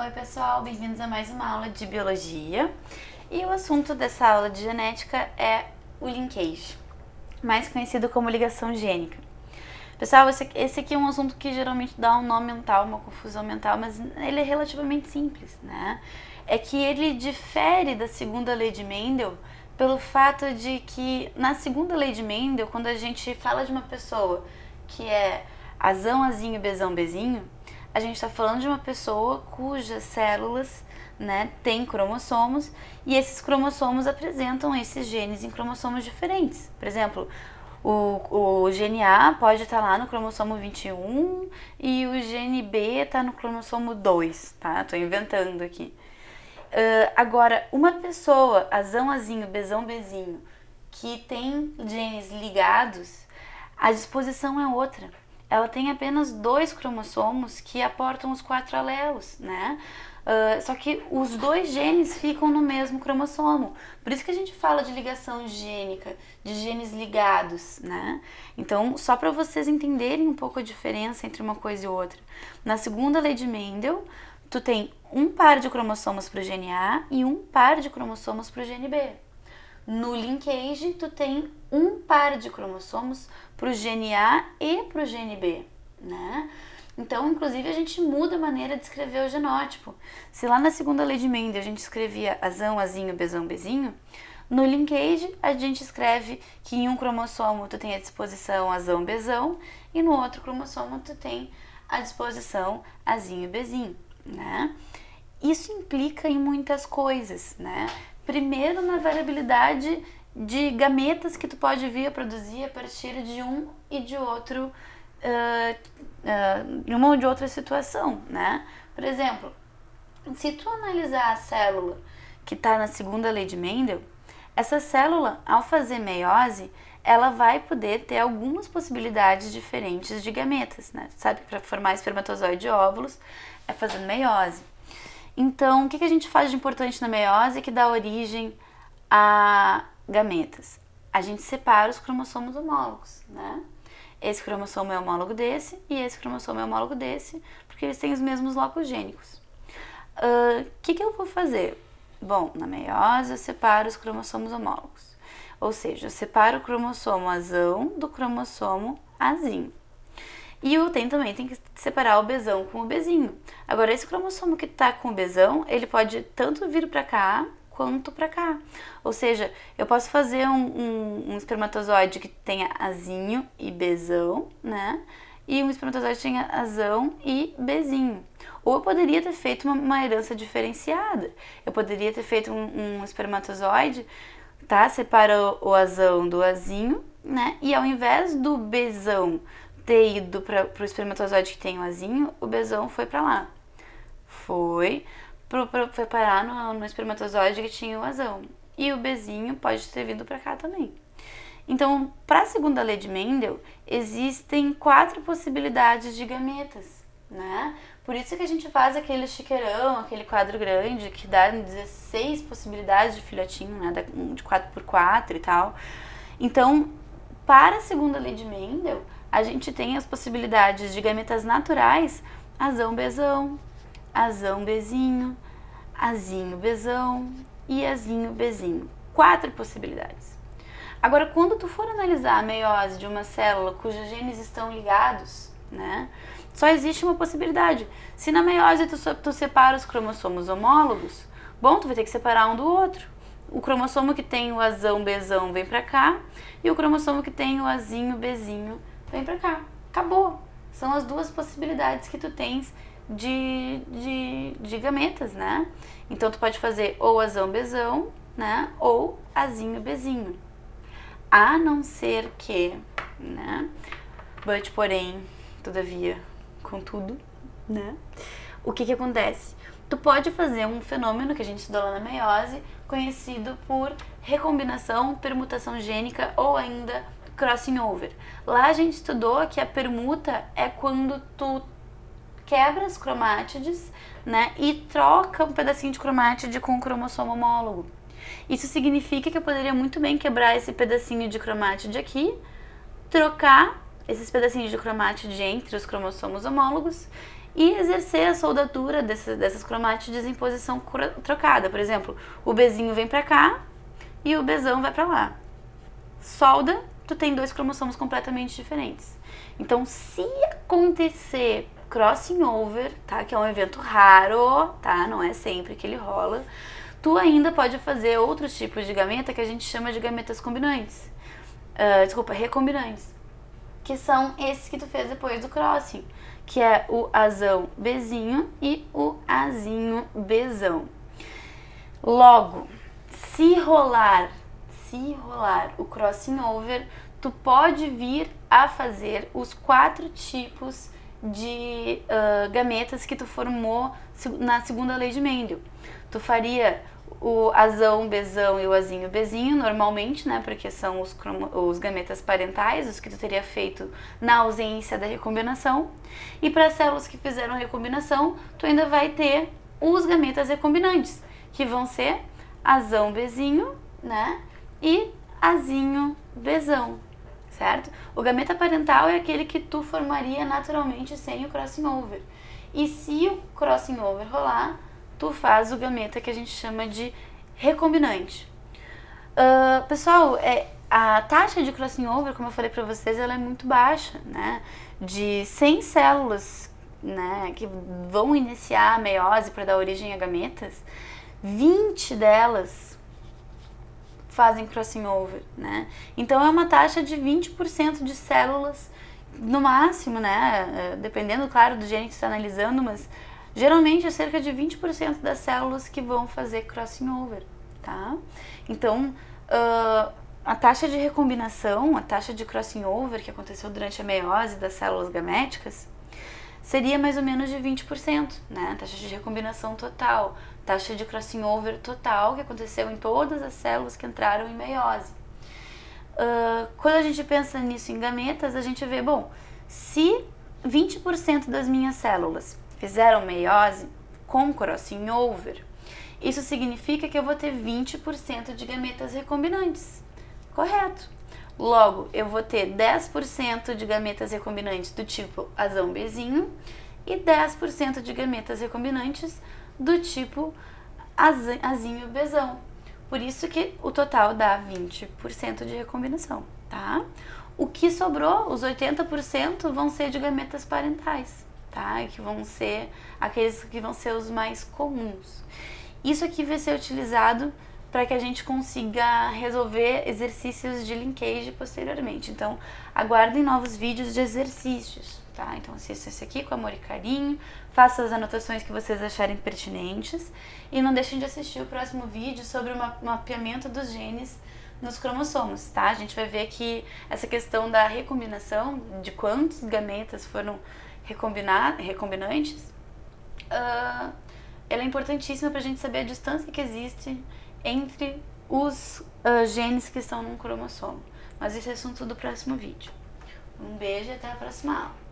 Oi pessoal, bem-vindos a mais uma aula de biologia. E o assunto dessa aula de genética é o linkage, mais conhecido como ligação gênica. Pessoal, esse aqui é um assunto que geralmente dá um nó mental, uma confusão mental, mas ele é relativamente simples, né? É que ele difere da segunda lei de Mendel pelo fato de que na segunda lei de Mendel, quando a gente fala de uma pessoa que é azão, azinho, bezão, bezinho, a gente está falando de uma pessoa cujas células, né, têm cromossomos e esses cromossomos apresentam esses genes em cromossomos diferentes. Por exemplo, o gene A pode estar lá no cromossomo 21 e o gene B está no cromossomo 2, tá? Tô inventando aqui. Agora, uma pessoa, azão, azinho, bezão, bezinho, que tem genes ligados, a disposição é outra. Ela tem apenas 2 cromossomos que aportam os 4 alelos, né? Só que os 2 genes ficam no mesmo cromossomo. Por isso que a gente fala de ligação gênica, de genes ligados, né? Então, só para vocês entenderem um pouco a diferença entre uma coisa e outra. Na segunda lei de Mendel, tu tem um par de cromossomos para o gene A e um par de cromossomos para o gene B. No linkage, tu tem um par de cromossomos para o gene A e para o gene B, né? Então, inclusive, a gente muda a maneira de escrever o genótipo. Se lá na segunda lei de Mendel a gente escrevia azão, azinho, bezão, bezinho, no linkage a gente escreve que em um cromossomo tu tem a disposição azão, bezão e no outro cromossomo tu tem a disposição azinho, bezinho, né? Isso implica em muitas coisas, né? Primeiro, na variabilidade de gametas que tu pode vir a produzir a partir de um e de outro, de uma ou de outra situação, né? Por exemplo, se tu analisar a célula que está na segunda lei de Mendel, essa célula, ao fazer meiose, ela vai poder ter algumas possibilidades diferentes de gametas, né? Sabe que para formar espermatozoide e óvulos é fazendo meiose. Então, o que a gente faz de importante na meiose que dá origem a gametas? A gente separa os cromossomos homólogos, né? Esse cromossomo é homólogo desse e esse cromossomo é homólogo desse, porque eles têm os mesmos locos gênicos. O que eu vou fazer? Bom, na meiose eu separo os cromossomos homólogos. Ou seja, eu separo o cromossomo azão do cromossomo azinho. E também tem que separar o bezão com o bezinho. Agora, esse cromossomo que tá com o bezão, ele pode tanto vir para cá quanto para cá. Ou seja, eu posso fazer um espermatozoide que tenha azinho e bezão, né? E um espermatozoide que tenha azão e bezinho. Ou eu poderia ter feito uma herança diferenciada. Eu poderia ter feito um espermatozoide, tá? Separa o azão do azinho, né? E ao invés do bezão ter ido para o espermatozoide que tem o azinho, o bezão foi para lá. Foi parar no espermatozoide que tinha o azão. E o bezinho pode ter vindo para cá também. Então, para a segunda lei de Mendel, existem 4 possibilidades de gametas, né? Por isso que a gente faz aquele chiqueirão, aquele quadro grande, que dá 16 possibilidades de filhotinho, né? De 4x4 e tal. Então, para a segunda lei de Mendel, a gente tem as possibilidades de gametas naturais, azão, bezão, azão, bezinho, azinho, bezão e azinho, bezinho. 4 possibilidades. Agora, quando tu for analisar a meiose de uma célula cujos genes estão ligados, né, só existe uma possibilidade. Se na meiose tu separa os cromossomos homólogos, bom, tu vai ter que separar um do outro. O cromossomo que tem o azão, bezão vem pra cá e o cromossomo que tem o azinho, bezinho vem pra cá. Acabou. São as 2 possibilidades que tu tens de gametas, né? Então, tu pode fazer ou azão, bezão, né? Ou azinho, bezinho. A não ser que, né? But, porém, todavia, contudo, né? O que acontece? Tu pode fazer um fenômeno que a gente estudou lá na meiose, conhecido por recombinação, permutação gênica ou ainda crossing over. Lá a gente estudou que a permuta é quando tu quebra as cromátides, né, e troca um pedacinho de cromátide com um cromossomo homólogo. Isso significa que eu poderia muito bem quebrar esse pedacinho de cromátide aqui, trocar esses pedacinhos de cromátide entre os cromossomos homólogos e exercer a soldadura dessas cromátides em posição trocada. Por exemplo, o Bzinho vem para cá e o Bzão vai para lá. Solda, tu tem 2 cromossomos completamente diferentes. Então, se acontecer crossing over, tá, que é um evento raro, tá, não é sempre que ele rola, tu ainda pode fazer outros tipos de gameta que a gente chama de gametas combinantes. Recombinantes, que são esses que tu fez depois do crossing, que é o Azão Bzinho e o Azinho Bzão. Logo, se rolar o crossing over, tu pode vir a fazer os 4 tipos de gametas que tu formou na segunda lei de Mendel. Tu faria o Azão Bzão e o Azinho Bzinho normalmente, né, porque são os gametas parentais, os que tu teria feito na ausência da recombinação. E para células que fizeram recombinação, tu ainda vai ter os gametas recombinantes, que vão ser Azão Bzinho, né, e Azinho Bzão, certo? O gameta parental é aquele que tu formaria naturalmente sem o crossing over. E se o crossing over rolar, tu faz o gameta que a gente chama de recombinante. Pessoal, a taxa de crossing over, como eu falei para vocês, ela é muito baixa, né? De 100 células, né, que vão iniciar a meiose para dar origem a gametas, 20 delas fazem crossing over, né? Então é uma taxa de 20% de células no máximo, né? Dependendo, claro, do gene que você está analisando, mas geralmente é cerca de 20% das células que vão fazer crossing over, tá? Então, a taxa de recombinação, a taxa de crossing over que aconteceu durante a meiose das células gaméticas seria mais ou menos de 20%, né? Taxa de recombinação total, taxa de crossing over total que aconteceu em todas as células que entraram em meiose. Quando a gente pensa nisso em gametas, a gente vê, bom, se 20% das minhas células fizeram meiose com crossing over, isso significa que eu vou ter 20% de gametas recombinantes, correto? Logo, eu vou ter 10% de gametas recombinantes do tipo Azão Bzinho e 10% de gametas recombinantes do tipo Azinho Bzão. Por isso que o total dá 20% de recombinação, tá? O que sobrou, os 80%, vão ser de gametas parentais, tá? E que vão ser aqueles que vão ser os mais comuns. Isso aqui vai ser utilizado para que a gente consiga resolver exercícios de linkage posteriormente. Então, aguardem novos vídeos de exercícios, tá? Então, assista esse aqui com amor e carinho, façam as anotações que vocês acharem pertinentes e não deixem de assistir o próximo vídeo sobre o mapeamento dos genes nos cromossomos, tá? A gente vai ver que essa questão da recombinação, de quantos gametas foram recombinantes, ela é importantíssima para a gente saber a distância que existe entre os genes que estão num cromossomo. Mas esse é assunto do próximo vídeo. Um beijo e até a próxima aula.